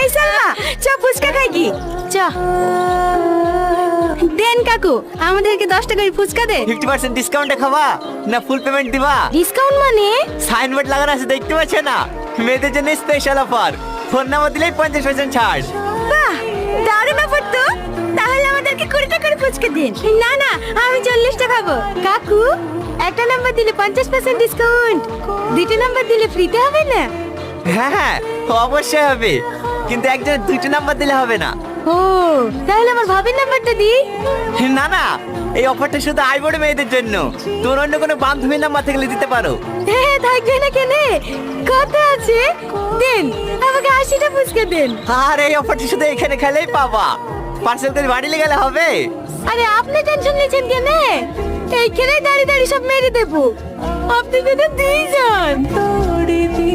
এই সালমা, চ ফুচকা খাই কি? চ। দেন কাকু, আমাদেরকে 10 টাকার ফুচকা দে। 50% ডিসকাউন্টে খাবা না ফুল পেমেন্ট দিবা? ডিসকাউন্ট মানে? সাইনবোর্ড লাগানো আছে দেখতে পাচ্ছ না? মেয়েদের জন্য স্পেশাল অফার। ফোন নাম্বার দিলেই 50% ছাড়। বাহ, দারুণ অফার তো। তাহলে আমাদেরকে 20 টাকার ফুচকা দিন। না না, আমি 40 টাকা খাবো। কাকু, একটা নাম্বার দিলে 50% ডিসকাউন্ট, দুটো নাম্বার দিলে ফ্রিতে হবে না? হ্যাঁ হ্যাঁ, অবশ্যই হবে, কিন্তু একজনের 2টা নাম্বার দিলে হবে না। ও, তাহলে আমার ভাবির নাম্বারটা দি। না না, এই অফারটা শুধু আইবড় মেয়েদের জন্য। তোর অন্য কোনো বান্ধবীর নাম্বার থাকলে দিতে পারো। হ্যাঁ, থাকবে না কেন? কথা আছে। দেন, আমাকে 80টা ফুচকা দেন। আর এই অফারটা শুধু এখানে খেলেই পাবা। পার্সেল করে বাড়ি নিয়ে গেলে হবে। আরে আপনি টেনশন নিচ্ছেন কেন? এইখানে দাঁড়িয়ে দাঁড়িয়ে সব মেরে দেবো। আপনি যদি দিয়ে যান।